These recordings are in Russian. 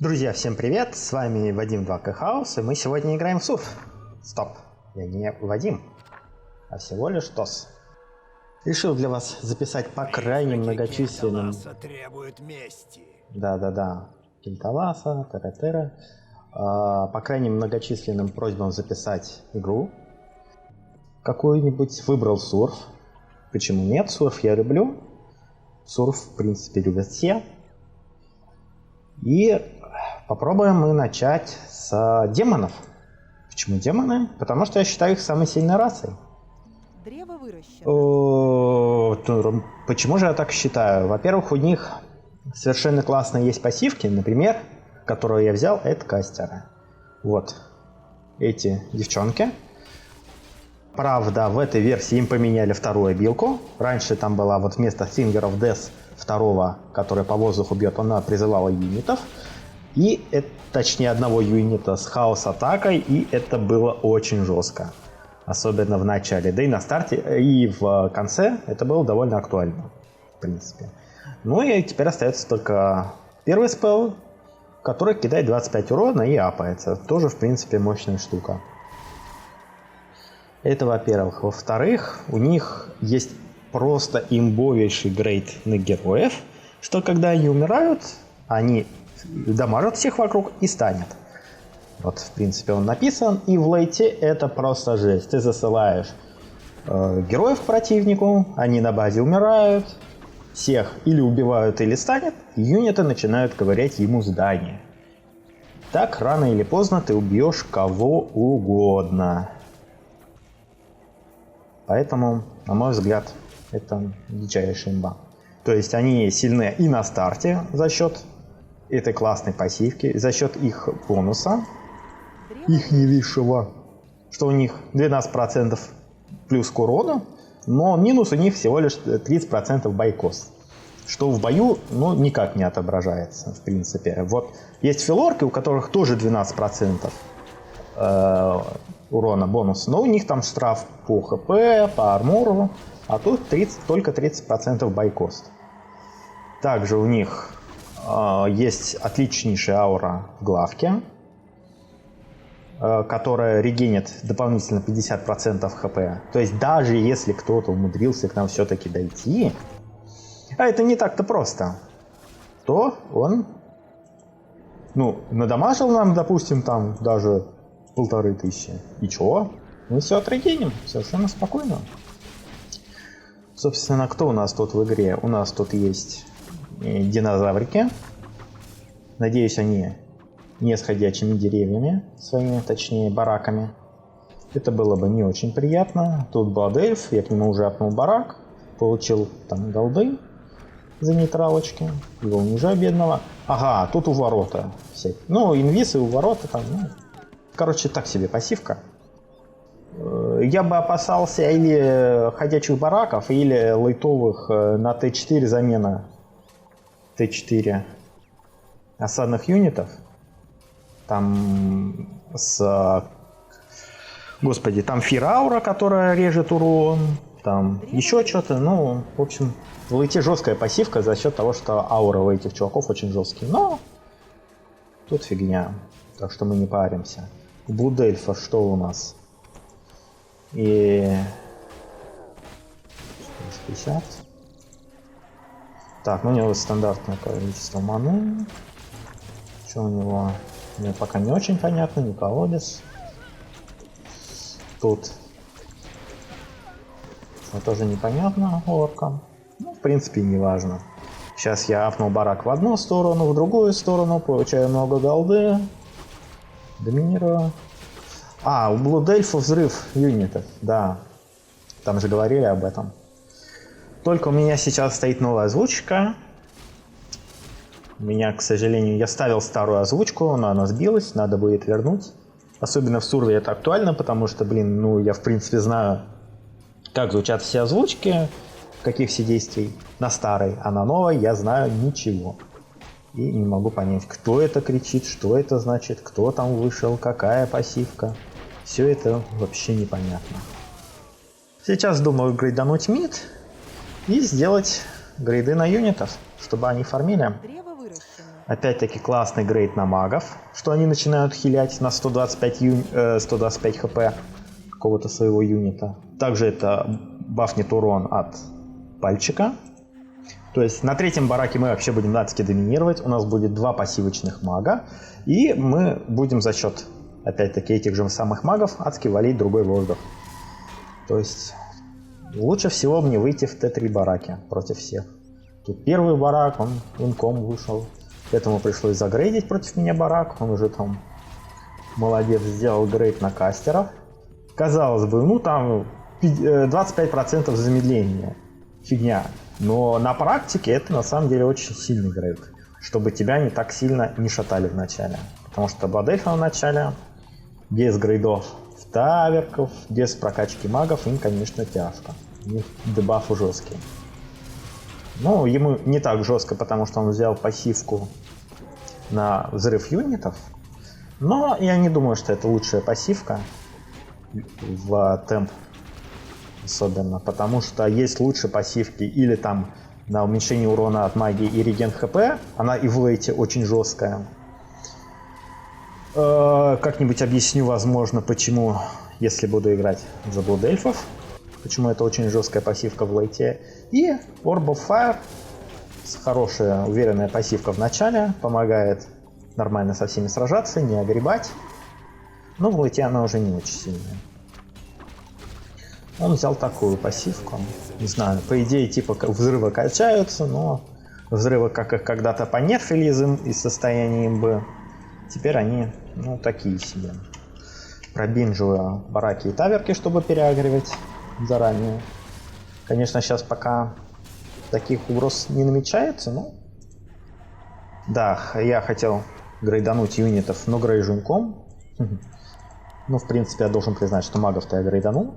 Друзья, всем привет! С вами Вадим 2К Хаус, и мы сегодня играем в сурф. Стоп, я не Вадим, а всего лишь ТОС. Решил для вас записать по крайне многочисленным... требует мести. Да-да-да, Кентаваса, Терра-Терра. По крайне многочисленным просьбам записать игру. Какую-нибудь выбрал сурф. Почему нет? Сурф я люблю. Сурф, в принципе, любят все. И попробуем мы начать с демонов. Почему демоны? Потому что я считаю их самой сильной расой. Древо выращено. Почему же я так считаю? Во-первых, у них совершенно классные есть пассивки. Например, которую я взял, это кастеры. Вот эти девчонки. Правда, в этой версии им поменяли вторую обилку. Раньше там была вот вместо Finger of Death второго, который по воздуху бьет, она призывала юнитов. И точнее одного юнита с хаос-атакой, и это было очень жестко. Особенно в начале. Да и на старте, и в конце это было довольно актуально, в принципе. Ну и теперь остается только первый спелл, который кидает 25 урона и апается. Тоже, в принципе, мощная штука. Это во-первых. Во-вторых, у них есть просто имбовейший грейд на героев, что когда они умирают, они дамажат всех вокруг и станет. Вот, в принципе, он написан. И в лейте это просто жесть. Ты засылаешь героев к противнику, они на базе умирают, всех или убивают, или станет, и юниты начинают ковырять ему здание. Так, рано или поздно ты убьешь кого угодно. Поэтому, на мой взгляд, это дичайшая имба. То есть они сильны и на старте за счет этой классной пассивки, за счет их бонуса, их невисшего, что у них 12% плюс к урону, но минус у них всего лишь 30% байкост. Что в бою, ну, никак не отображается, в принципе. Вот есть филорки, у которых тоже 12% урона бонус, но у них там штраф по хп, по армору, а тут только 30% байкост. Также у них есть отличнейшая аура в главке, которая регенит дополнительно 50% хп. То есть даже если кто-то умудрился к нам все-таки дойти, а это не так-то просто, то он, надамажил нам, допустим, там даже 1500. И чего? Мы все отрегеним, совершенно спокойно. Собственно, кто у нас тут в игре? У нас тут есть динозаврики. Надеюсь, они не с ходячими деревьями, своими, точнее, бараками. Это было бы не очень приятно. Тут Бладельф, я к нему уже апнул барак, получил там голды за нейтралочки, его унижаю бедного. Ага, тут у ворота все. Инвисы у ворота там, короче, так себе пассивка. Я бы опасался или ходячих бараков, или лайтовых на Т4 замена Т4 осадных юнитов. Там Господи, там Фираура, которая режет урон, там еще что-то. В общем, в лейте жесткая пассивка за счет того, что аура у этих чуваков очень жесткие. Но тут фигня, так что мы не паримся. У Блудельфа что у нас? И 50. Так, у него стандартное количество маны. Что у него? Мне пока не очень понятно, не колодец. Тут тоже непонятно оркам. В принципе, не важно. Сейчас я апнул барак в одну сторону, в другую сторону, получаю много голды. Доминирую. У Блудельфа взрыв юнитов, да. Там же говорили об этом. Только у меня сейчас стоит новая озвучка. У меня, к сожалению, я ставил старую озвучку, но она сбилась, надо будет вернуть. Особенно в Сурве это актуально, потому что, я в принципе знаю, как звучат все озвучки, каких все действий на старой, а на новой я знаю ничего. И не могу понять, кто это кричит, что это значит, кто там вышел, какая пассивка. Все это вообще непонятно. Сейчас думаю грейдануть мид и сделать грейды на юнитов, чтобы они фармили. Опять-таки классный грейд на магов, что они начинают хилять на 125 хп какого-то своего юнита. Также это бафнет урон от пальчика. То есть на третьем бараке мы вообще будем адски доминировать. У нас будет 2 пассивочных мага. И мы будем за счет, опять-таки, этих же самых магов адски валить другой воздух. То есть лучше всего мне выйти в Т3 бараке против всех. Тут первый барак, он инком вышел. Поэтому пришлось загрейдить против меня барак. Он уже там молодец, сделал грейд на кастеров. Казалось бы, ну там 25% замедления. Фигня. Но на практике это на самом деле очень сильный грейд. Чтобы тебя не так сильно не шатали в начале. Потому что Бладельфа в начале без грейдов в таверков, без прокачки магов им, конечно, тяжко. У них дебафы жесткие. Ну, ему не так жестко, потому что он взял пассивку на взрыв юнитов. Но я не думаю, что это лучшая пассивка в темп. Особенно, потому что есть лучше пассивки или там на уменьшение урона от магии и реген хп. Она и в лейте очень жесткая. Как-нибудь объясню, возможно, почему, если буду играть за Блудельфов. Почему это очень жесткая пассивка в лейте. И Orb of Fire, хорошая уверенная пассивка в начале, помогает нормально со всеми сражаться, не огребать. Но в лейте она уже не очень сильная. Он взял такую пассивку. Не знаю, по идее, типа взрывы качаются, но взрывы, как их когда-то понерфили из состояния имбы, теперь они, ну, такие себе. Пробинживаю бараки и таверки, чтобы переагривать заранее. Конечно, сейчас пока таких угроз не намечается, но... Да, я хотел грейдануть юнитов, но грейжу инком. Ну, в принципе, я должен признать, что магов-то я грейданул.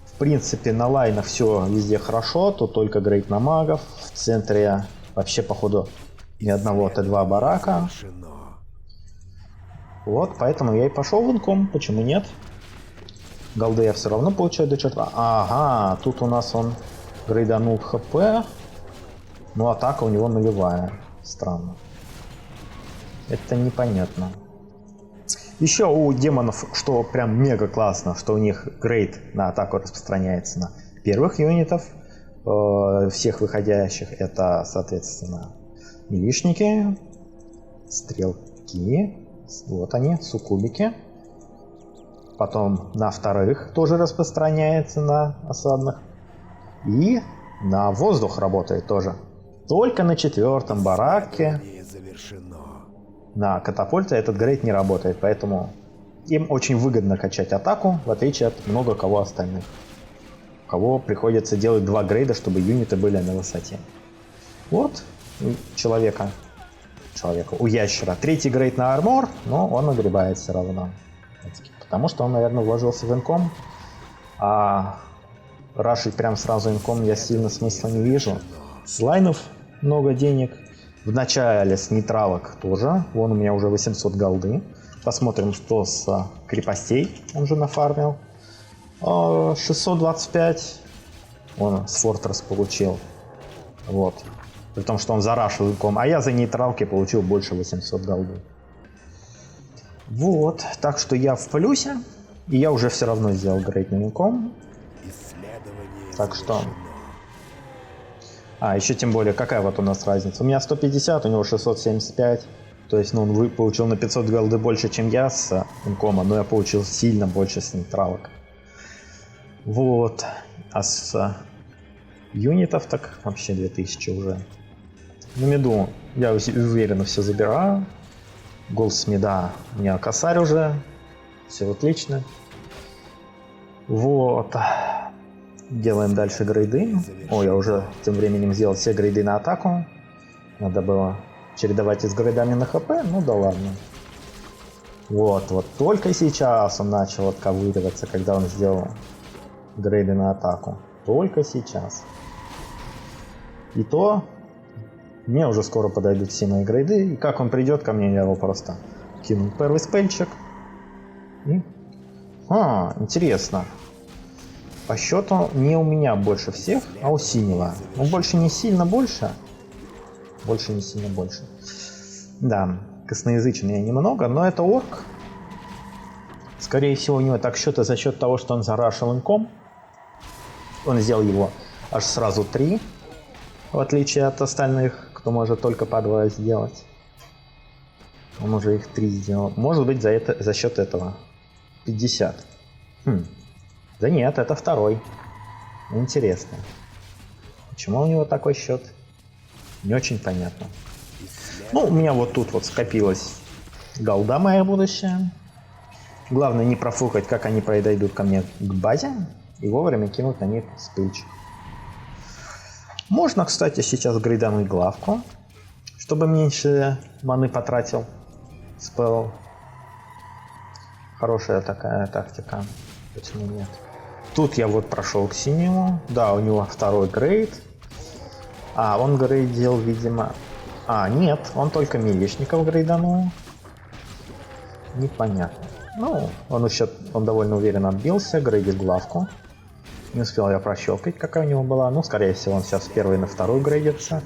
В принципе, на лайнах все везде хорошо, тут только грейд на магов. В центре вообще, походу, ни одного Т2 барака. Вот, поэтому я и пошел в инком, почему нет? Голды я все равно получаю до черта. Ага, тут у нас он грейданул хп, но атака у него нулевая. Странно. Это непонятно. Еще у демонов, что прям мега классно, что у них грейд на атаку распространяется на первых юнитов, всех выходящих. Это, соответственно, милишники, стрелки, вот они, суккубики. Потом на вторых тоже распространяется на осадных. И на воздух работает тоже. Только на 4-м бараке на катапульте этот грейд не работает, поэтому им очень выгодно качать атаку, в отличие от много кого остальных. У кого приходится делать 2 грейда, чтобы юниты были на высоте. Вот у человека, у ящера 3-й грейд на армор, но он огребает все равно. Потому что он, наверное, вложился в инком, а рашить прям сразу инком я сильно смысла не вижу. С лайнов много денег. В начале с нейтралок тоже. Вон у меня уже 800 голды. Посмотрим, что с крепостей он же нафармил. 625 он с Фортресс получил. Вот. При том, что он зарашил инком. А я за нейтралки получил больше 800 голды. Вот. Так что я в плюсе. И я уже все равно сделал грейд на инком. Так что... А, еще тем более, какая вот у нас разница? У меня 150, у него 675. То есть, ну, он получил на 500 голды больше, чем я с инкома, но я получил сильно больше с нейтралок. Вот. А с юнитов так вообще 2000 уже. На миду я уверенно все забираю. Гол с мида у меня косарь уже. Все отлично. Вот. Делаем дальше грейды. О, я уже тем временем сделал все грейды на атаку. Надо было чередовать и с грейдами на хп. Ну да ладно. Вот только сейчас он начал отковыриваться, когда он сделал грейды на атаку. Только сейчас. И то мне уже скоро подойдут все мои грейды. И как он придет ко мне, я его просто кину первый спельчик. И... интересно. По счету не у меня больше всех, а у синего. Но больше не сильно больше. Больше не сильно больше. Да, косноязычный немного, но это орк. Скорее всего, у него так счета за счет того, что он зарашил инком. Он сделал его аж сразу 3, в отличие от остальных, кто может только по 2 сделать. Он уже их 3 сделал. Может быть, за счет этого 50. Да нет, это второй. Интересно. Почему у него такой счет? Не очень понятно. Ну, у меня вот тут вот скопилась голда моя будущая. Главное не профукать, как они подойдут ко мне к базе, и вовремя кинуть на них спыльчик. Можно, кстати, сейчас грейдануть главку, чтобы меньше маны потратил спелл. Хорошая такая тактика. Почему нет? Тут я вот прошел к синему. Да, у него второй грейд. А, он грейдил, видимо... А, нет, он только милишников грейданул. Непонятно. Ну, он довольно уверенно отбился, грейдит главку. Не успел я прощелкать, какая у него была. Ну, скорее всего, он сейчас первый на второй грейдится.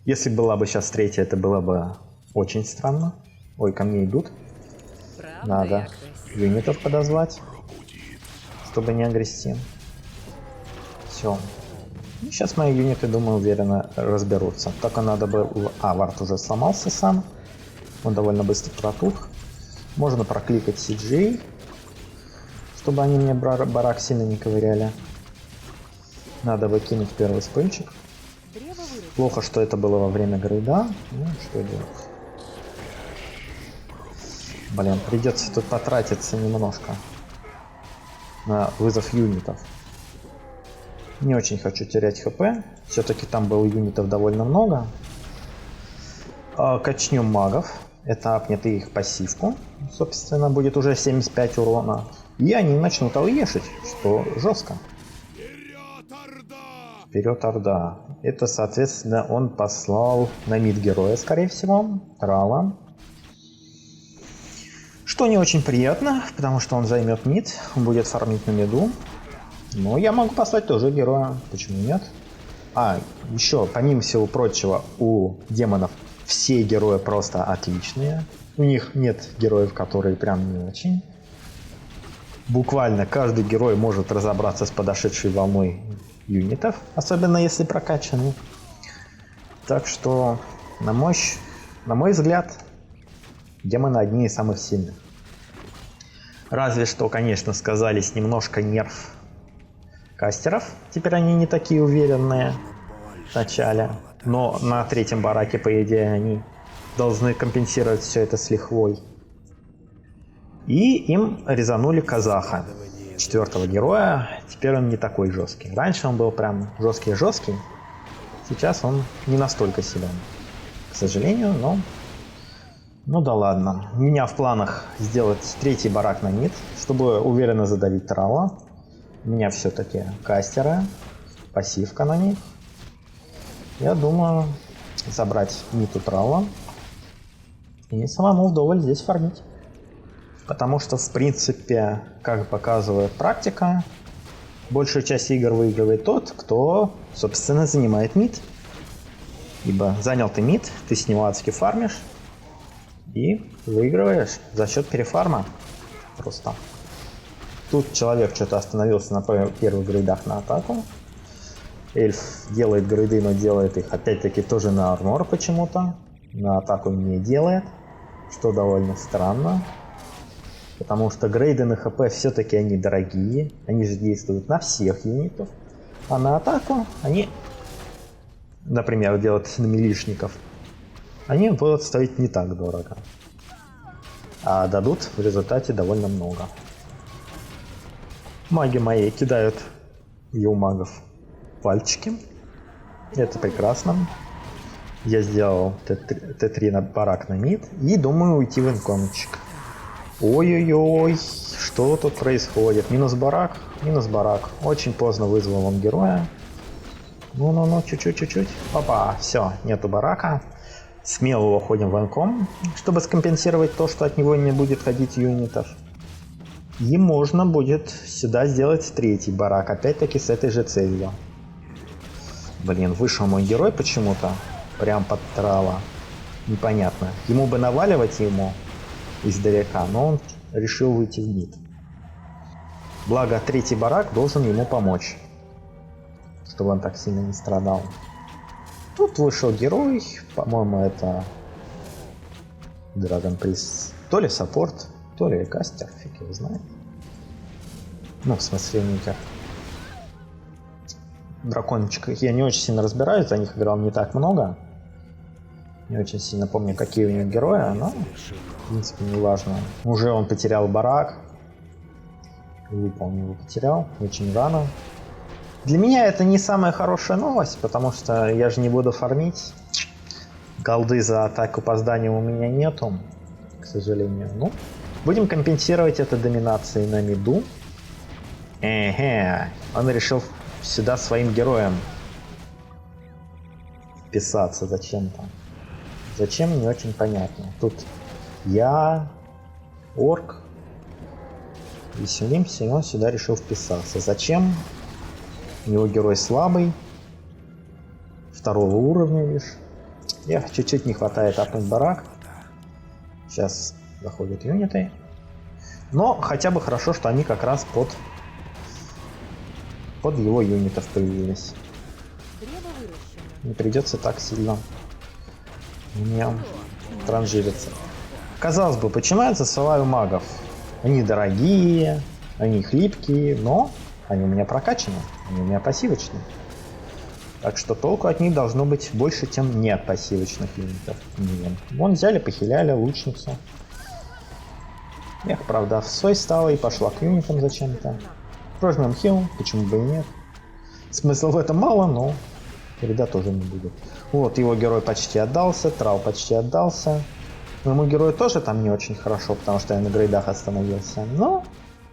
Если была бы сейчас третья, это было бы очень странно. Ой, ко мне идут. Надо юнитов подозвать, чтобы не агрессить. Все. Сейчас мои юниты, думаю, уверенно разберутся. Только надо было... А, вард уже сломался сам. Он довольно быстро протух. Можно прокликать CG, чтобы они мне барак сильно не ковыряли. Надо выкинуть первый спыльчик. Плохо, что это было во время грейда. Ну, что делать? Блин, придется тут потратиться немножко на вызов юнитов. Не очень хочу терять хп. Все-таки там было юнитов довольно много. Качнем магов. Это апнет их пассивку. Собственно, будет уже 75 урона. И они начнут ауешить, что жестко. Вперед, Орда. Это, соответственно, он послал на мид героя, скорее всего. Трала. Что не очень приятно, потому что он займет мид. Он будет фармить на миду. Но я могу послать тоже героя. Почему нет? А, еще, помимо всего прочего, у демонов все герои просто отличные. У них нет героев, которые прям не очень. Буквально каждый герой может разобраться с подошедшей волной юнитов, особенно если прокачанный. Так что, на мой взгляд, демоны одни из самых сильных. Разве что, конечно, сказались немножко нерв кастеров. Теперь они не такие уверенные в начале. Но на третьем бараке, по идее, они должны компенсировать все это с лихвой. И им резанули казаха, 4-го героя. Теперь он не такой жесткий. Раньше он был прям жесткий-жесткий. Сейчас он не настолько силен. К сожалению, но... Ну да ладно. У меня в планах сделать 3-й барак на мид, чтобы уверенно задавить трала. У меня все-таки кастеры, пассивка на них. Я думаю забрать мид у трала и самому вдоволь здесь фармить. Потому что, в принципе, как показывает практика, большую часть игр выигрывает тот, кто, собственно, занимает мид. Ибо занял ты мид, ты с него адски фармишь и выигрываешь за счет перефарма. Просто. Тут человек что-то остановился на первых грейдах на атаку. Эльф делает грейды, но делает их опять-таки тоже на армор почему-то. На атаку не делает, что довольно странно. Потому что грейды на хп все-таки они дорогие. Они же действуют на всех юнитов. А на атаку они, например, делать на милишников, они будут стоить не так дорого. А дадут в результате довольно много. Маги мои кидают у магов пальчики. Это прекрасно. Я сделал Т3 на барак на мид и думаю уйти в инкомчик. Ой-ой-ой, что тут происходит? Минус барак, минус барак. Очень поздно вызвал он героя. Ну-ну-ну, чуть-чуть. Опа, все, нету барака. Смело уходим в инком, чтобы скомпенсировать то, что от него не будет ходить юнитов. И можно будет сюда сделать 3-й барак, опять-таки с этой же целью. Блин, вышел мой герой почему-то, прям под трала. Непонятно. Ему бы наваливать ему издалека, но он решил выйти в мид. Благо, третий барак должен ему помочь, чтобы он так сильно не страдал. Тут вышел герой, по-моему, это Dragon Priest. То ли саппорт, то ли кастер, фиг его знает. Ну, в смысле, никак. Дракончиках я не очень сильно разбираюсь, за них играл не так много. Не очень сильно помню, какие у них герои, но, в принципе, не важно. Уже он потерял барак. Выполнил, его потерял, очень рано. Для меня это не самая хорошая новость, потому что я же не буду фармить. Голды за атаку по зданию у меня нету, к сожалению. Ну, будем компенсировать это доминацией на миду. Он решил сюда своим героем вписаться зачем-то. Зачем, не очень понятно. Тут я, орк, веселимся, и он сюда решил вписаться. Зачем? У него герой слабый, второго уровня лишь. Я чуть-чуть не хватает апнуть барак. Сейчас заходят юниты. Но хотя бы хорошо, что они как раз под его юнитов появились. Не придется так сильно мне транжириться. Казалось бы, почему я засылаю магов? Они дорогие, они хлипкие, но они у меня прокачаны, они у меня пассивочные. Так что толку от них должно быть больше, чем нет пассивочных юнитов. Вон взяли, похиляли лучницу. Эх, правда, в сой стала и пошла к юнитам зачем-то. Прожмем хил, почему бы и нет. Смысла в этом мало, но вреда тоже не будет. Вот, его герой почти отдался, Трал почти отдался. Моему герою тоже там не очень хорошо, потому что я на грейдах остановился. Но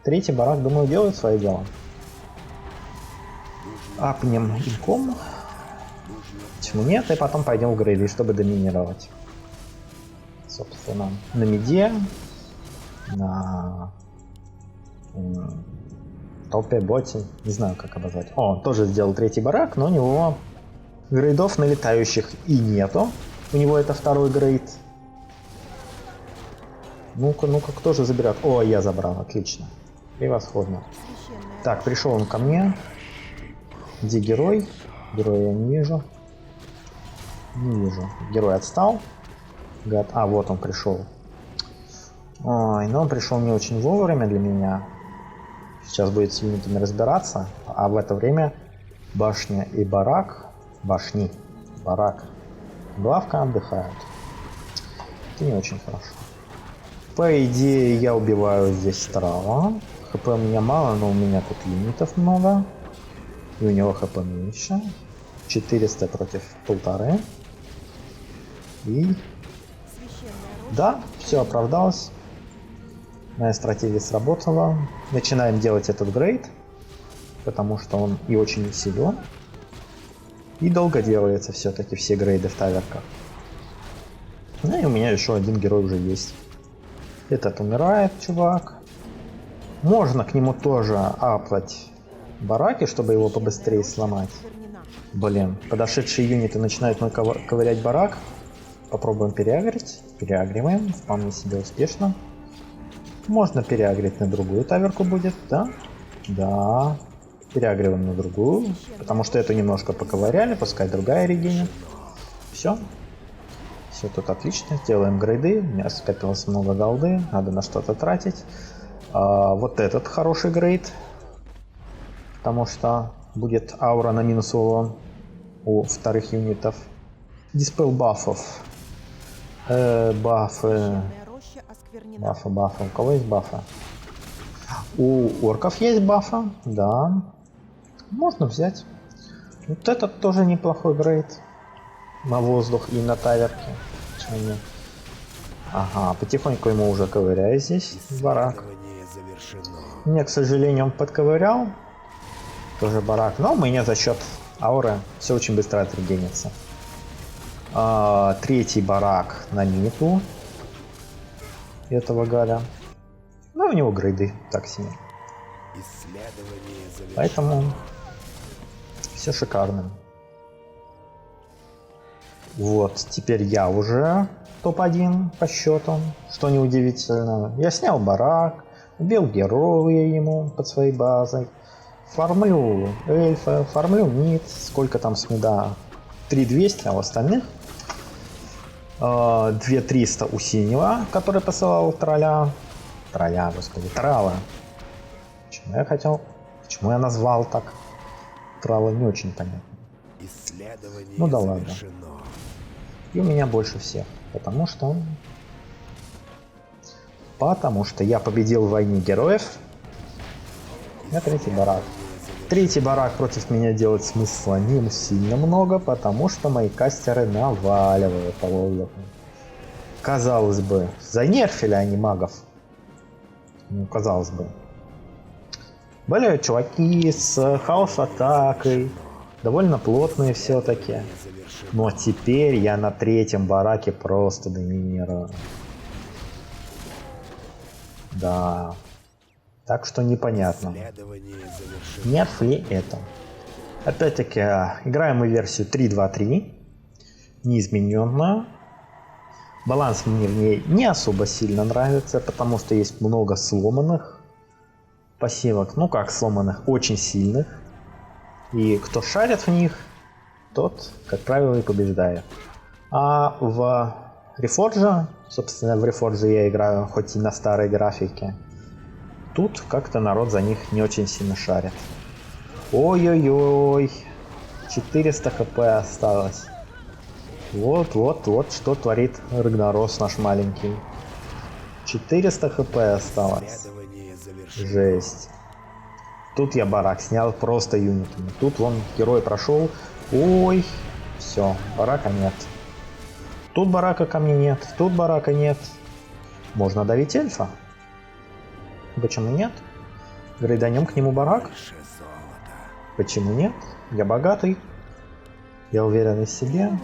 третий барак, думаю, делает свое дело. Апнем инком. Почему нет? И потом пойдем в грейды, чтобы доминировать. Собственно, на миде, на толпе, боте, не знаю, как обозвать. О, он тоже сделал третий барак, но у него грейдов налетающих и нету. У него это второй грейд. Ну-ка, ну-ка, кто же заберет? О, я забрал, отлично. Превосходно. Так, пришел он ко мне. Где герой? Героя я не вижу. Не вижу. Герой отстал. Гад. А, вот он пришел. Ой, но он пришел не очень вовремя для меня. Сейчас будет с юнитами разбираться. А в это время башня и барак. Башни. Барак. Главка отдыхают. Это не очень хорошо. По идее, я убиваю здесь Трала. ХП у меня мало, но у меня тут юнитов много. И у него ХП меньше. 400 против 1,5. И... да, все оправдалось. Моя стратегия сработала. Начинаем делать этот грейд. Потому что он и очень силен. И долго делается все-таки все грейды в таверках. Ну и у меня еще один герой уже есть. Этот умирает, чувак. Можно к нему тоже аплать бараки, чтобы его побыстрее сломать. Блин, подошедшие юниты начинают мой ковырять барак. Попробуем переагрить. Переагриваем. Вполне себе успешно. Можно переагрить на другую таверку будет, да? Да. Переагриваем на другую. Потому что эту немножко поковыряли. Пускай другая регенит. Все. Все тут отлично. Делаем грейды. У меня скопилось много голды. Надо на что-то тратить. Вот этот хороший грейд. Потому что будет аура на минус урон у вторых юнитов. Диспел бафов. Бафы. Бафы. У кого есть бафы? У орков есть бафа. Да. Можно взять. Вот этот тоже неплохой грейд. На воздух и на таверке. Почему нет? Ага, потихоньку ему уже ковыряю здесь барак. Мне, к сожалению, он подковырял. Тоже барак. Но у меня за счет ауры все очень быстро отрегенится. Третий барак на миту этого гада. Ну, у него грейды так себе. Поэтому все шикарно. Вот, теперь я уже топ-1 по счету, что неудивительно. Я снял барак, убил героя ему под своей базой, фармлю эльфа, фармлю мид, сколько там с мида? 3200, а у остальных 2300 у синего, который посылал тролля. Трала. Почему я назвал так? Трала не очень понятно. Исследование Ну да ладно. завершено. И у меня больше всех, потому что я победил в войне героев. Я третий барак. Третий барак против меня делать смысла не сильно много, потому что мои кастеры наваливают по воздуху. Казалось бы, занерфили они магов. Ну, казалось бы. Были чуваки с хаос-атакой, довольно плотные все-таки. Но теперь я на третьем бараке просто доминирую. Да. Так что непонятно. Нерф ли это? Опять-таки, играем мы версию 3.2.3. Неизмененную. Баланс мне в ней не особо сильно нравится, потому что есть много сломанных пассивок. Ну как сломанных? Очень сильных. И кто шарит в них, тот, как правило, и побеждает. А в Reforge, собственно, в Reforge я играю хоть и на старой графике, тут как-то народ за них не очень сильно шарит. Ой-ой-ой, 400 хп осталось. Вот, что творит Рагнарос наш маленький. 400 хп осталось. Жесть. Тут я барак снял просто юнитами. Тут вон герой прошел. Ой, все, барака нет. Тут барака ко мне нет, тут барака нет. Можно давить эльфа. Почему нет? Грейданем к нему барак. Почему нет? Я богатый. Я уверен в себе.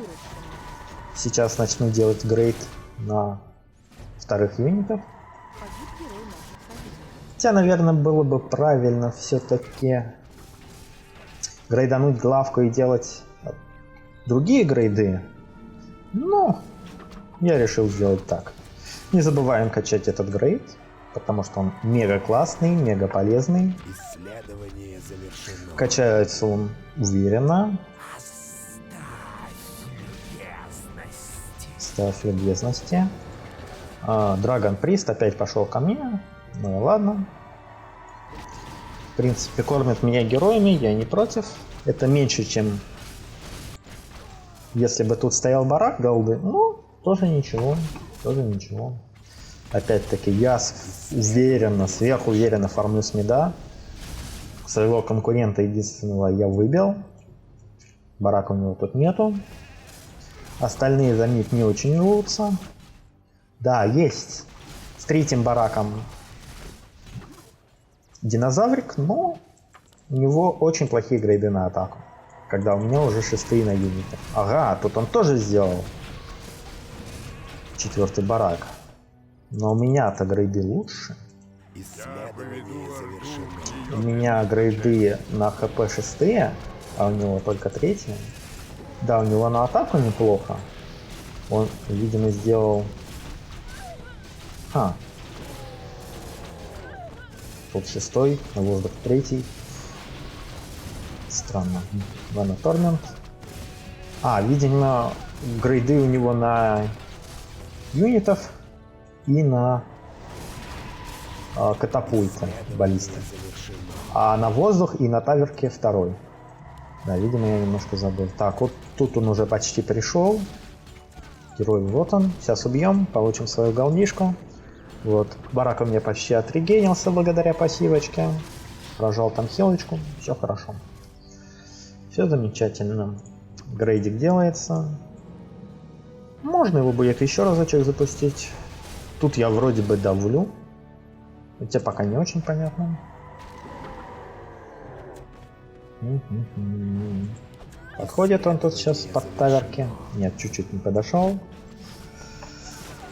Сейчас начну делать грейд на вторых юнитов. Хотя, наверное, было бы правильно все-таки грейдануть главку и делать другие грейды. Но я решил сделать так. Не забываем качать этот грейд, потому что он мега классный, мега полезный. Качается он уверенно. Ставь любезности. Драгон Прист опять пошел ко мне. Ну и ладно. В принципе, кормят меня героями, я не против. Это меньше, чем если бы тут стоял барак голды. Ну, тоже ничего. Тоже ничего. Опять-таки, я уверенно, сверхуверенно фармлю с мида. Своего конкурента единственного я выбил. Барака у него тут нету. Остальные за мид не очень рвутся. Да, есть. С третьим бараком динозаврик, но у него очень плохие грейды на атаку. Когда у меня уже 6-е на юните. Ага, тут он тоже сделал 4-й барак. Но у меня-то грейды лучше. У меня грейды на хп 6-е, а у него только 3-е. Да, у него на атаку неплохо. Он, видимо, сделал... Тут 6-й, на воздух 3-й. Странно. Ванна Тормент. Видимо, грейды у него на юнитов и на катапульты баллисты. А на воздух и на таверке 2-й. Да, видимо, я немножко забыл. Так, вот тут он уже почти пришел. Герой, вот он. Сейчас убьем, получим свою голдишку. Вот, барак у меня почти отрегенился благодаря пассивочке. Прожал там хилочку, все хорошо. Все замечательно. Грейдик делается. Можно его будет еще разочек запустить. Тут я вроде бы давлю. Хотя пока не очень понятно. Подходит он тут сейчас под таверки. Нет, чуть-чуть не подошел.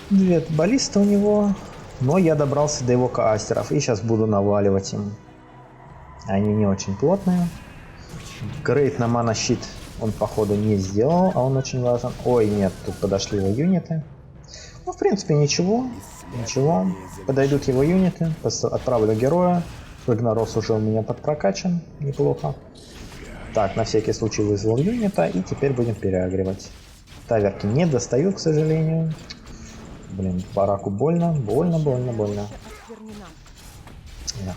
2 баллисты у него. Но я добрался до его кастеров. И сейчас буду наваливать им. Они не очень плотные. Грейд на мана-щит он походу не сделал. А он очень важен. Ой, нет, тут подошли его юниты. Ну, в принципе, ничего. Ничего. Подойдут его юниты. Отправлю героя. Рагнарос уже у меня подпрокачан. Неплохо. Так, на всякий случай вызвал юнита. И теперь будем переагривать. Таверки не достают, к сожалению. Блин, бараку больно. Больно. Эх.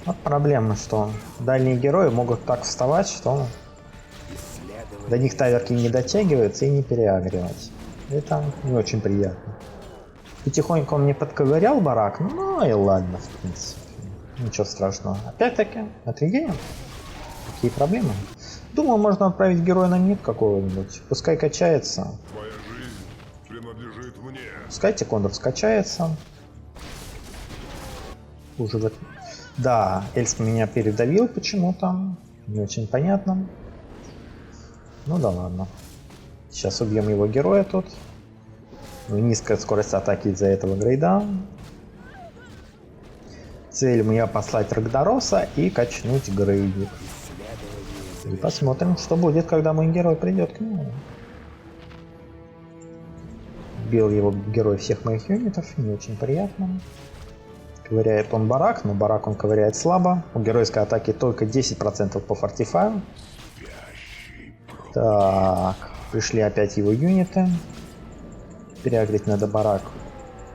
Вот проблема, что дальние герои могут так вставать, что до них таверки не дотягиваются и не переагривать. Это не очень приятно. Потихоньку он мне подковырял барак, ну и ладно, в принципе. Ничего страшного. Опять-таки, отрегеним. Какие проблемы? Думаю, можно отправить героя на мид какого-нибудь. Пускай качается. Твоя жизнь принадлежит мне. Пускай Тикондор скачается. Уже да, Эльск меня передавил почему-то. Не очень понятно. Ну да ладно. Сейчас убьем его героя тут. Низкая скорость атаки из-за этого грейда. Цель мне послать Рагнароса и качнуть грейдик. И посмотрим, что будет, когда мой герой придет к нему. Бил его герой всех моих юнитов, не очень приятно. Ковыряет он барак, но барак он ковыряет слабо. У геройской атаки только 10% по фортифаю. Так, пришли опять его юниты. Переагрить надо барак.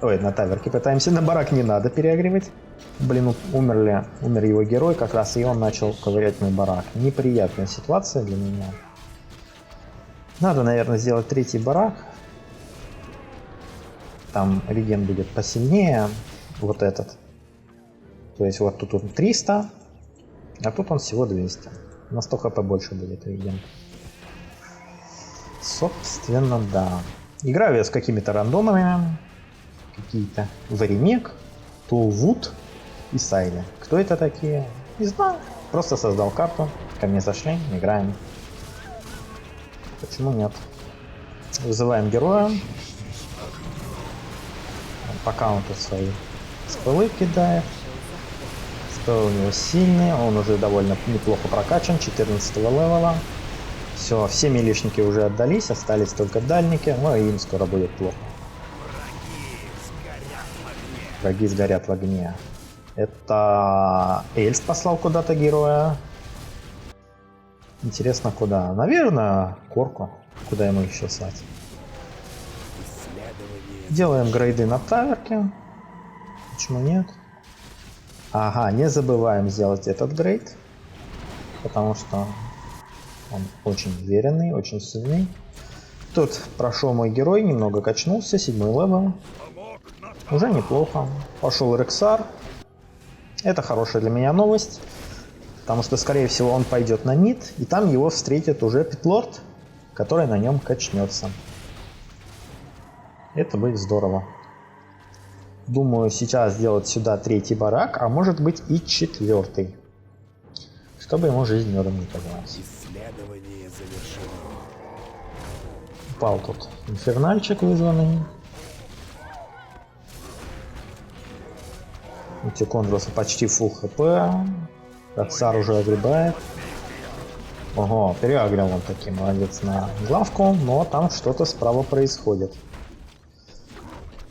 Ой, на таверке пытаемся, на барак не надо переагривать. Блин, умер его герой, как раз и он начал ковырять мой барак. Неприятная ситуация для меня. Надо, наверное, сделать третий барак. Там реген будет посильнее. Вот этот. То есть вот тут он 300, а тут он всего 200. На 100 хп больше будет реген. Собственно, да. Играю я с какими-то рандомами. Какие-то Варемек, Толвуд и Сайли. Кто это такие? Не знаю. Просто создал карту. Ко мне зашли, играем. Почему нет? Вызываем героя. Пока он тут свои спылы кидает. Спылы у него сильные. Он уже довольно неплохо прокачан. 14 левела. Все милишники уже отдались. Остались только дальники. Ну и им скоро будет плохо. Враги сгорят в огне. Это Эльс послал куда-то героя. Интересно, куда? Наверное, Корку. Куда ему еще слать? Делаем грейды на таверке. Почему нет? Ага, не забываем сделать этот грейд. Потому что он очень уверенный, очень сильный. Тут прошел мой герой, немного качнулся, 7-й левел. Уже неплохо. Пошел Рексар. Это хорошая для меня новость. Потому что, скорее всего, он пойдет на мид. И там его встретит уже Питлорд, который на нем качнется. Это будет здорово. Думаю, сейчас сделать сюда третий барак, а может быть и четвертый. Чтобы ему жизнь медом не казалась. Исследование завершено. Упал тут инфернальчик вызванный. У Тикондроса почти фулл хп. Роксар уже огребает. Ого, переагрил он таки, молодец на главку, но там что-то справа происходит.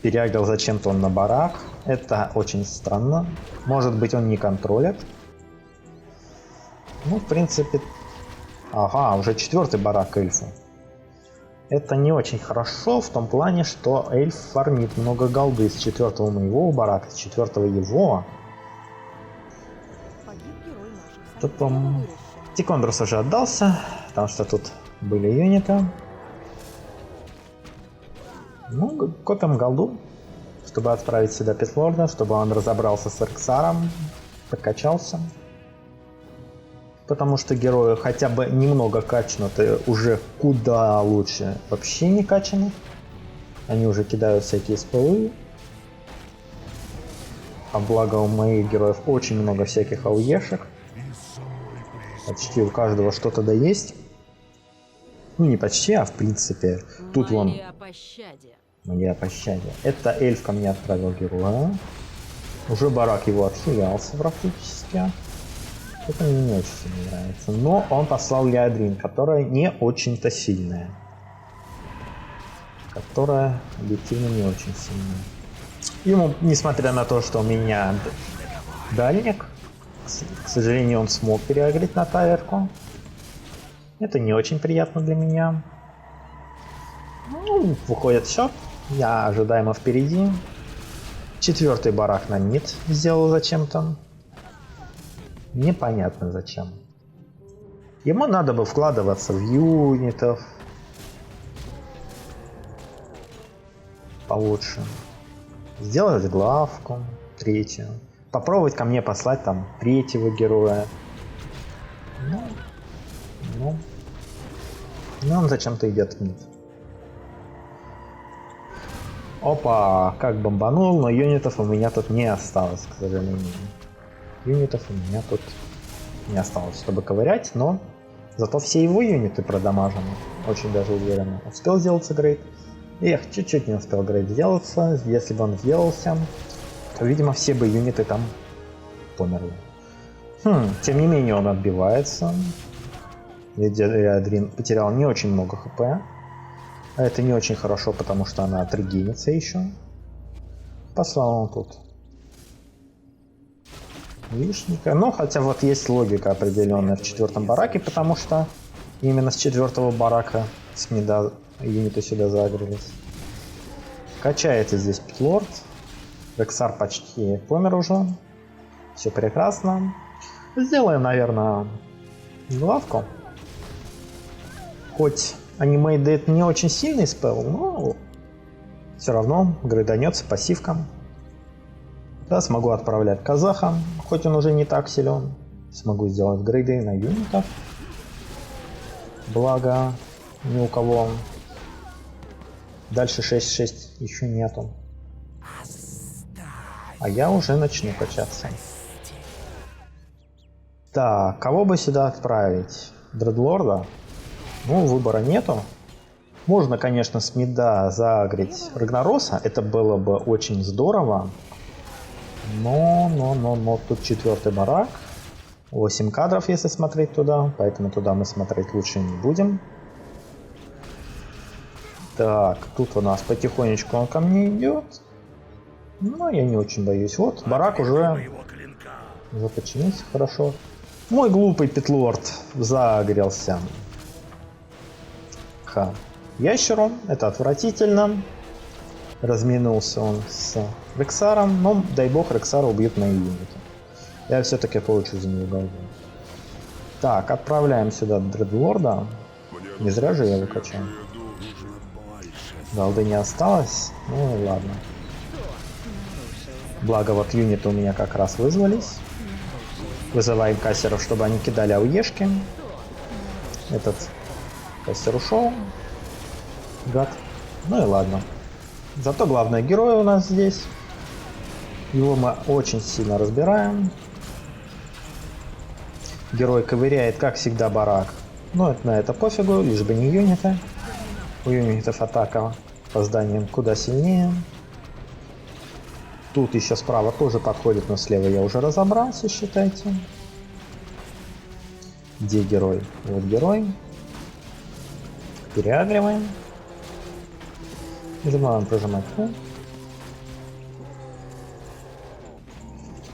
Переагрил зачем-то он на барак. Это очень странно. Может быть, он не контролит. Ну, в принципе... Ага, уже 4-й барак эльфу. Это не очень хорошо в том плане, что эльф фармит много голды с 4-го моего барака, с 4-го его. Тут, по-моему, Тикондрос уже отдался, потому что тут были юниты. Ну, копим голду, чтобы отправить сюда Питлорда, чтобы он разобрался с Рексаром, прокачался. Потому что герои хотя бы немного качнуты уже куда лучше вообще не качаны. Они уже кидают всякие спылы. А благо у моих героев очень много всяких ауешек. Почти у каждого что-то да есть. Ну не почти, а в принципе. Тут вон... Магия о пощаде. Это эльф ко мне отправил героя. Уже барак его отхилялся практически. Это мне не очень сильно нравится. Но он послал Леодрин, которая не очень-то сильная. которая объективно не очень сильная. Ему, несмотря на то, что у меня дальник, к сожалению, он смог переагрить на таверку. Это не очень приятно для меня. Ну, выходит все. Я ожидаемо впереди. 4-й барак на мид сделал зачем-то. Непонятно зачем. Ему надо бы вкладываться в юнитов получше. Сделать главку 3-ю. Попробовать ко мне послать там 3-го героя. Ну, он зачем-то идет в мид. Опа, как бомбанул, но юнитов у меня тут не осталось, к сожалению. Юнитов у меня тут не осталось, чтобы ковырять, но зато все его юниты продамажены. Очень даже уверенно. Успел сделаться грейд? Эх, чуть-чуть не успел грейд сделаться. Если бы он сделался, то, видимо, все бы юниты там померли. Тем не менее он отбивается. Адрин потерял не очень много хп. А это не очень хорошо, потому что она отрегенится еще. Послал он тут лишника. Ну, хотя вот есть логика определенная в 4-м бараке, потому что именно с 4-го барака с мида юниты сюда загрелись. Качается здесь Питлорд. Рексар почти помер уже. Все прекрасно. Сделаем, наверное, главку. Хоть Animate Dead не очень сильный спелл, но все равно грейданется пассивком. Да, смогу отправлять казаха, хоть он уже не так силен. Смогу сделать грейды на юнитов. Благо, ни у кого дальше 6-6 еще нету. А я уже начну качаться. Так, кого бы сюда отправить? Дредлорда? Ну, выбора нету. Можно, конечно, с мида заагрить Рагнароса. Это было бы очень здорово. Но тут 4-й барак. 8 кадров, если смотреть туда. Поэтому туда мы смотреть лучше не будем. Так, тут у нас потихонечку он ко мне идет. Но я не очень боюсь. Вот, барак уже починился хорошо. Мой глупый Питлорд заагрелся. Ящером. Это отвратительно. Разминулся он с Рексаром. Но, дай бог, Рексара убьют мои юниты. Я все-таки получу за него голду. Так, отправляем сюда Дредлорда. Не зря же я его качал. Голды не осталось. Ну и ладно. Благо вот юниты у меня как раз вызвались. Вызываем кассеров, чтобы они кидали ауешки. Этот кассер ушел. Гад. Ну и ладно. Зато главный герой у нас здесь. Его мы очень сильно разбираем. Герой ковыряет, как всегда, барак. Но на это пофигу, лишь бы не юниты. У юнитов атака по зданиям куда сильнее. Тут еще справа тоже подходит, но слева я уже разобрался, считайте. Где герой? Вот герой. Переагриваем. Нажимаем прожимать.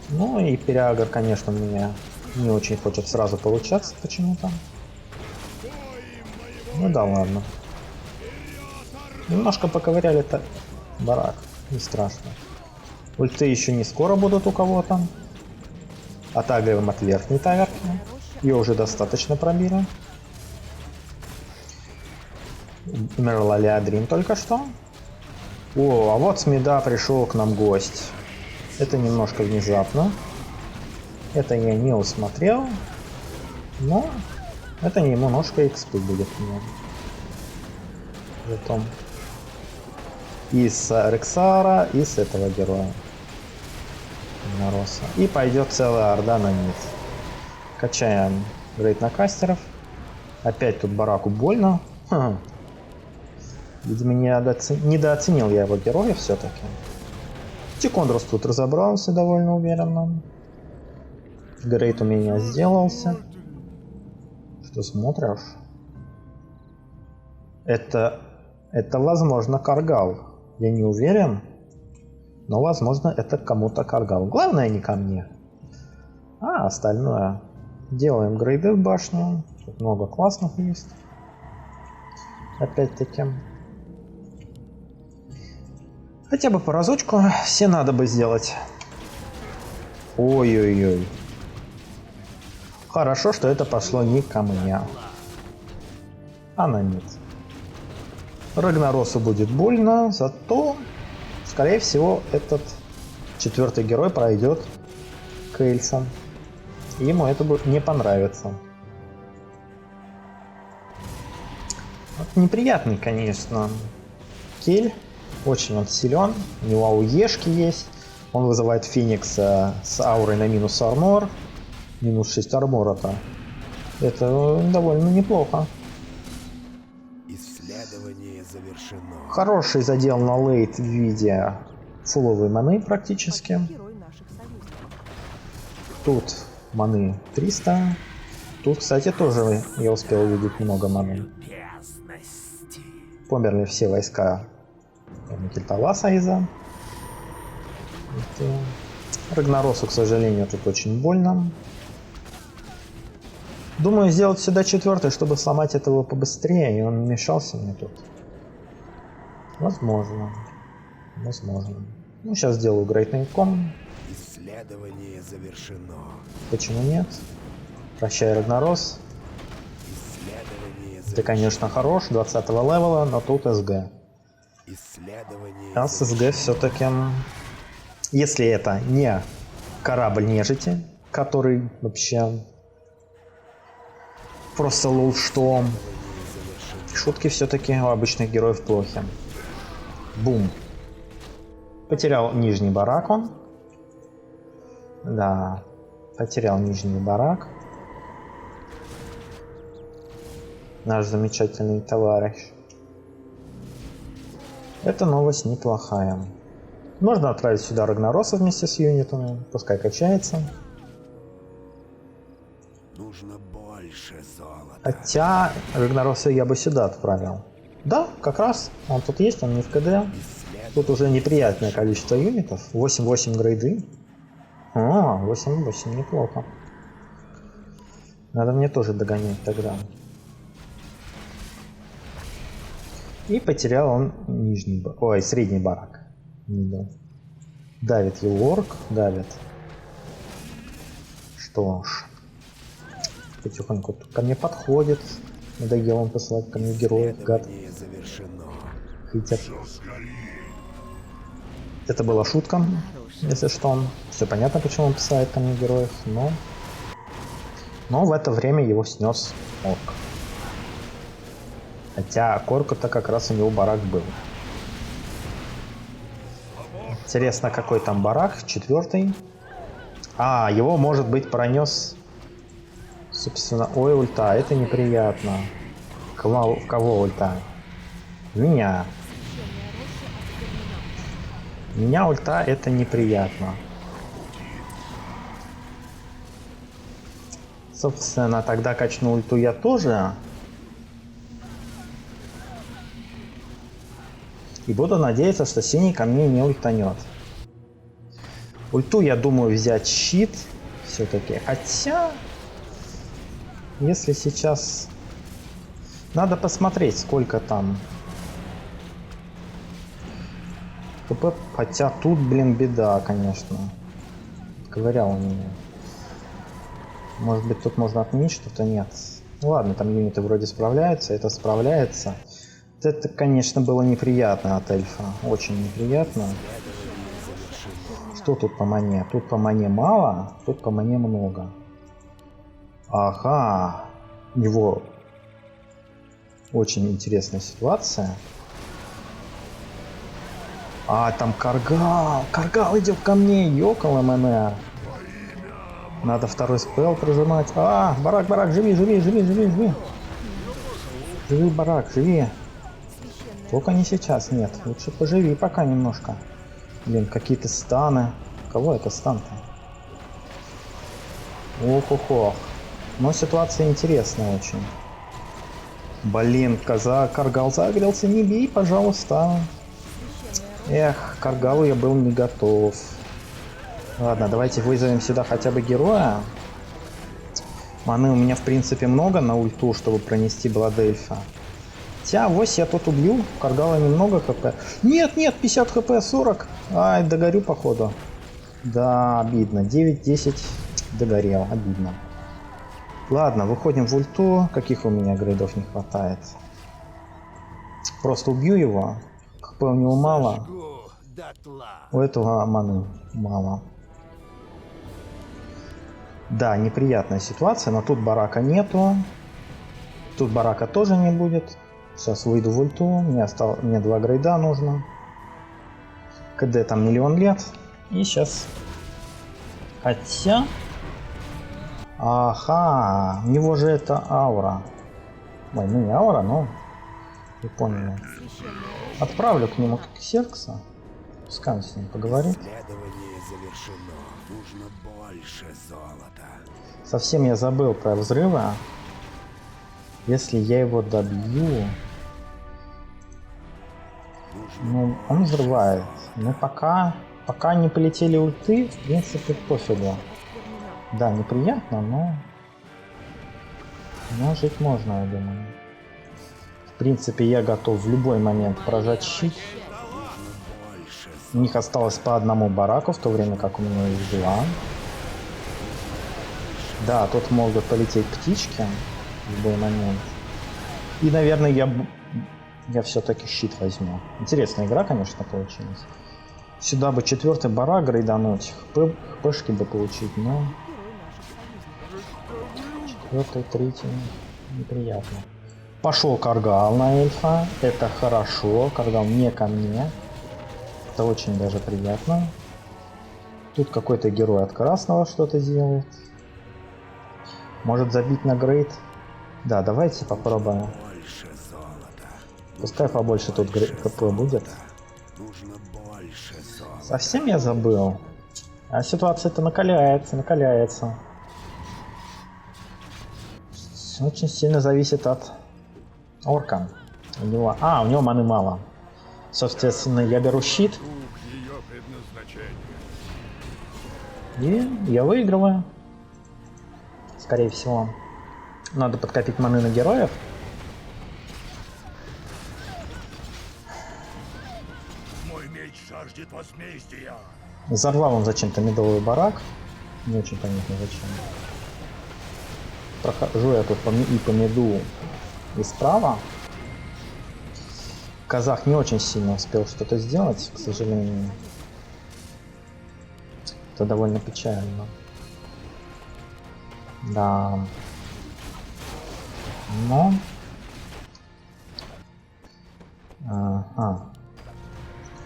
Ну и переагр, конечно, у меня не очень хочет сразу получаться почему-то. Ну да ладно. Немножко поковыряли-то барак. Не страшно. Ульты еще не скоро будут у кого-то. Отагриваем от верхней таверки. Ее уже достаточно пробили. Умерла Леодрин только что. О, а вот с мида пришел к нам гость. Это немножко внезапно. Это я не усмотрел. Но это немножко экспы будет мне. Потом и с Рексара, и с этого героя. Нароса. И пойдет целая орда на низ. Качаем грейд на кастеров. Опять тут бараку больно. Видимо, недооценил я его героя все-таки. Тикондрос тут разобрался довольно уверенно. Грейд у меня сделался. Что смотришь? Это Это, возможно, Каргал. Я не уверен. Но, возможно, это кому-то Каргал. Главное, не ко мне. А остальное. Делаем грейды в башню. Тут много классных есть. Опять-таки. Хотя бы по разочку все надо бы сделать. Ой-ой-ой. Хорошо, что это пошло не ко мне. А на нет. Рагнаросу будет больно, зато, скорее всего, этот 4-й герой пройдет к эльфам. И ему это будет не понравится. Вот неприятный, конечно, Кель. Очень он силен. У него ауешки есть. Он вызывает Феникса с аурой на минус армор. Минус 6 армора-то. Это довольно неплохо. Исследование завершено. Хороший задел на лейт в виде фуловой маны практически. Тут маны 300. Тут, кстати, тоже я успел увидеть много маны. Померли все войска Кельталаса из-за. Рагнаросу, к сожалению, тут очень больно. Думаю, сделать сюда 4-й, чтобы сломать этого побыстрее, и он не мешался мне тут. Возможно. Возможно. Ну, сейчас сделаю Great Nightcom. Исследование завершено. Почему нет? Прощай, Рагнарос. Исследование Ты, конечно, хорош, 20-го левела, но тут СГ. Исследование А с СГ все-таки... Если это не корабль нежити, который вообще просто лол, что шутки все-таки у обычных героев плохи. Бум. Потерял нижний барак он. Да, потерял нижний барак. Наш замечательный товарищ. Эта новость неплохая. Можно отправить сюда Рагнароса вместе с юнитами, пускай качается. Нужно больше золота. Хотя Рагнароса я бы сюда отправил. Да, как раз, он тут есть, он не в КД. Тут уже неприятное количество юнитов. 8-8 грейды. О, 8-8, неплохо. Надо мне тоже догонять тогда. И потерял он нижний, ой, средний барак. Давит его орк, давит. Что ж. Потихоньку ко мне подходит. Надоело он посылать ко мне героев, гад. Хейтер. Это была шутка, если что. Все понятно, почему он посылает ко мне героев, но в это время его снес орк. Хотя Корку-то как раз у него барак был. Интересно, какой там барак? 4-й. А, его, может быть, пронес... Собственно, ой, ульта, это неприятно. Кого ульта? Меня. Меня ульта, это неприятно. Собственно, тогда качну ульту я тоже. И буду надеяться, что синий ко мне не ультанет. Ульту, я думаю, взять щит все-таки. Хотя, если сейчас... Надо посмотреть, сколько там. КП, хотя тут, блин, беда, конечно. Ковырял он меня. Может быть, тут можно отменить что-то? Нет. Ну ладно, там юниты вроде справляются, это справляется. Это, конечно, было неприятно от эльфа. Очень неприятно. Что тут по мане? Тут по мане мало, тут по мане много. Ага. У него очень интересная ситуация. А, там Каргал. Каргал идет ко мне. Ёкало МНР. Надо второй спел прожимать. А, барак, живи. Живи, барак, живи. Только не сейчас, нет. Лучше поживи пока немножко. Блин, какие-то станы. Кого это стан-то? Ох. Но ситуация интересная очень. Блин, Каргал загрелся, не бей, пожалуйста. Эх, к Каргалу я был не готов. Ладно, давайте вызовем сюда хотя бы героя. Маны у меня, в принципе, много на ульту, чтобы пронести Бладельфа. Хотя, авось я тут убью. У Каргала немного хп. Нет, нет, 50 хп, 40. Ай, догорю, походу. Да, обидно. 9-10 догорел, обидно. Ладно, выходим в ульту. Каких у меня грейдов не хватает? Просто убью его. ХП у него мало. У этого маны мало. Да, неприятная ситуация, но тут барака нету. Тут барака тоже не будет. Сейчас выйду в ульту. Мне 2 грейда нужно. КД там 1 000 000 лет. И сейчас... Хотя... Ага, у него же это аура. Ой, ну не аура, но... Вы поняли. Отправлю к нему Ксеркса. Пускай он с ним поговорит. Исследование завершено. Нужно больше золота. Совсем я забыл про взрывы. Если я его добью... Ну, он взрывает. Но пока не полетели ульты, в принципе, пофигу. Да, неприятно, но жить можно, я думаю. В принципе, я готов в любой момент прожать щит. У них осталось по одному бараку, в то время как у меня есть 2. Да, тут могут полететь птички в любой момент. И, наверное, я все-таки щит возьму. Интересная игра, конечно, получилась. Сюда бы 4-й барак грейдануть, хпшки бы получить, но... 4-й, 3-й, неприятно. Пошел Каргал на эльфа, это хорошо, Каргал не ко мне. Это очень даже приятно. Тут какой-то герой от красного что-то делает. Может забить на грейд? Да, давайте попробуем. Пускай побольше тут КП будет. Совсем я забыл. А ситуация-то накаляется. Очень сильно зависит от орка. У него маны мало. Соответственно, я беру щит. И я выигрываю. Скорее всего. Надо подкопить маны на героев. Взорвал он зачем-то медовый барак. Не очень понятно зачем. Прохожу я тут по меду и справа. Казах не очень сильно успел что-то сделать, к сожалению. Это довольно печально. Да. Но...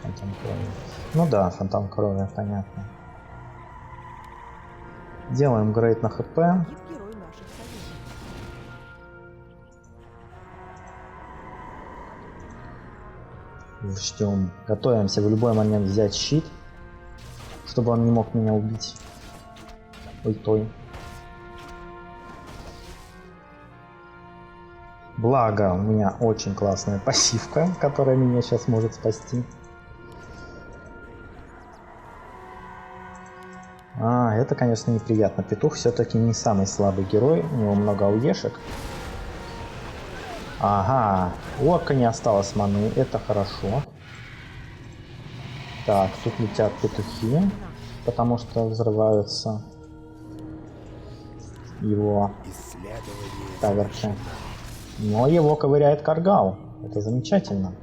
Фонтан крови. Ну да, фонтан крови, понятно. Делаем грейд на хп. Ждем. Готовимся в любой момент взять щит, чтобы он не мог меня убить. Ультой. Благо, у меня очень классная пассивка, которая меня сейчас может спасти. Это, конечно, неприятно. Петух все-таки не самый слабый герой, у него много ауешек. Ага, у орка не осталось маны, это хорошо. Так, тут летят петухи, потому что взрываются его таверки. Но его ковыряет Каргал, это замечательно.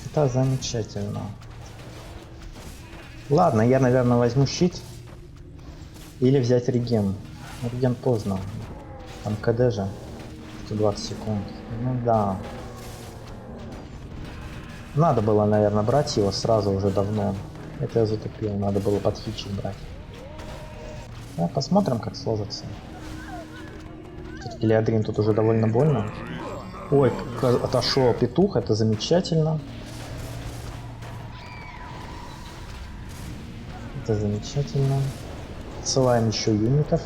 Это замечательно. Ладно, я, наверное, возьму щит. Или взять реген. Реген поздно. Там КД же. 120 секунд. Ну да. Надо было, наверное, брать его сразу уже давно. Это я затупил. Надо было под хитчик брать. Ну, посмотрим, как сложится. Все-таки Леодрин тут уже довольно больно. Ой, отошел петух. Это замечательно. Это замечательно. Ссылаем еще юнитов.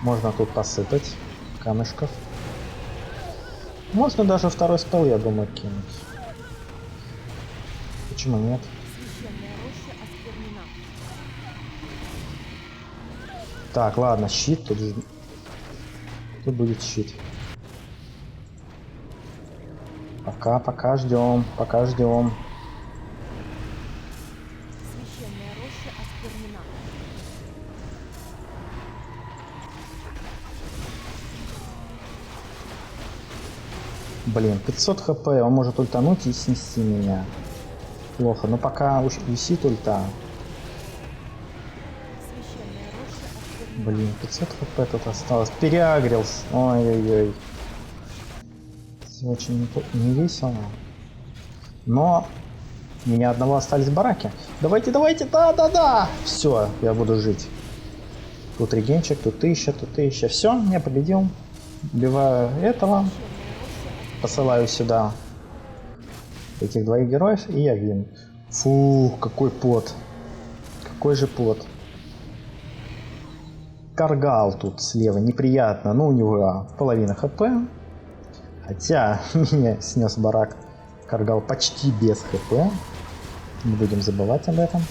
Можно тут посыпать камешков. Можно даже второй спел, я думаю, кинуть. Почему нет? Священная роща осквернена. Так, ладно, щит тут. Тут будет щит. Пока ждем, пока ждем. Священная роща осквернена. Блин, 500 хп, он может ультануть и снести меня. Плохо, но пока висит ульта. Священная роща осквернена. Блин, 500 хп тут осталось. Переагрился. Ой-ой-ой. Очень не весело. Но у меня одного остались бараки. Давайте, давайте, да-да-да! Все, я буду жить. Тут регенчик, тут 1000. Все, я победил. Убиваю этого. Посылаю сюда этих двоих героев, и я вин. Фу, какой пот. Какой же пот. Каргал тут слева, неприятно. Но у него половина хп. Хотя меня снес барак. Каргал почти без хп. Не будем забывать об этом.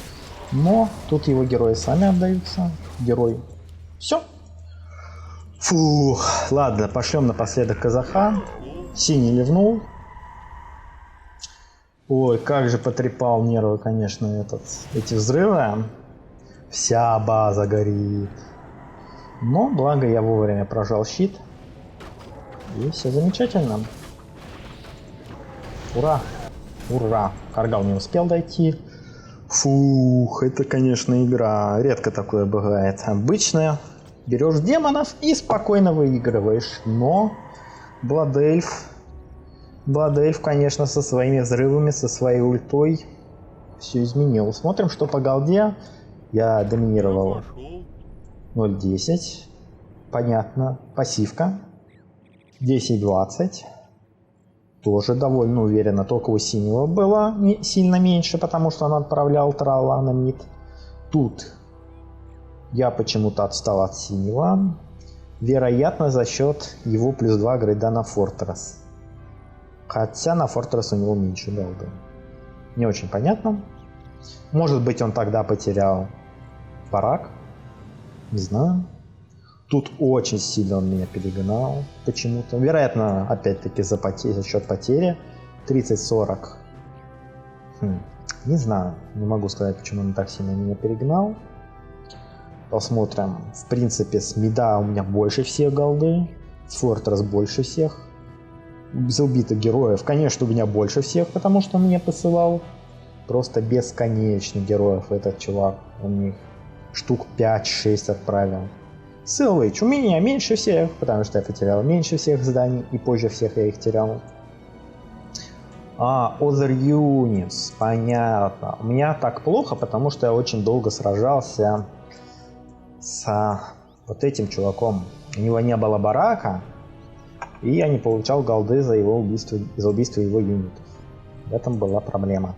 Но тут его герои сами отдаются. Герой. Все. Фу. Ладно, пошлем напоследок казаха. Синий ливнул. Ой, как же потрепал нервы, конечно, эти взрывы. Вся база горит. Но, благо, я вовремя прожал щит. И все замечательно. Ура! Ура! Каргал не успел дойти. Фух, это, конечно, игра. Редко такое бывает. Обычно берешь демонов и спокойно выигрываешь. Но Бладельф, конечно, со своими взрывами, со своей ультой все изменил. Смотрим, что по голде. Я доминировал 0.10. Понятно. Пассивка. 10-20. Тоже довольно уверенно. Только у синего было сильно меньше, потому что он отправлял трала на мид. Тут я почему-то отстал от синего. Вероятно, за счет его плюс 2 грейда на Фортресс. Хотя на Фортресс у него меньше голды. Не очень понятно. Может быть, он тогда потерял барак. Не знаю. Тут очень сильно он меня перегнал почему-то. Вероятно, опять-таки за счет потери. 30-40. Не знаю. Не могу сказать, почему он так сильно меня перегнал. Посмотрим. В принципе, с мида у меня больше всех голды. С Фортресс больше всех. Из убитых героев, конечно, у меня больше всех, потому что он мне посылал просто бесконечно героев этот чувак. Он мне штук 5-6 отправил. Сэлвэйдж у меня меньше всех, потому что я потерял меньше всех зданий, и позже всех я их терял. Other Units, понятно. У меня так плохо, потому что я очень долго сражался с вот этим чуваком. У него не было барака, и я не получал голды за его убийство, за убийство его юнитов. В этом была проблема.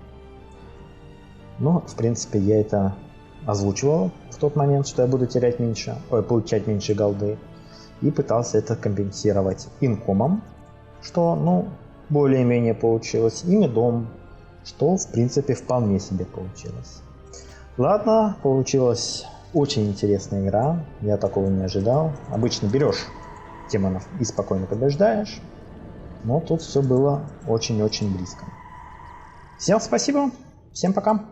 Ну, в принципе, я это озвучивал в тот момент, что я буду получать меньше голды. И пытался это компенсировать инкомом, что, ну, более-менее получилось, и мидом, что, в принципе, вполне себе получилось. Ладно, получилась очень интересная игра, я такого не ожидал. Обычно берешь демонов и спокойно побеждаешь, но тут все было очень-очень близко. Всем спасибо, всем пока.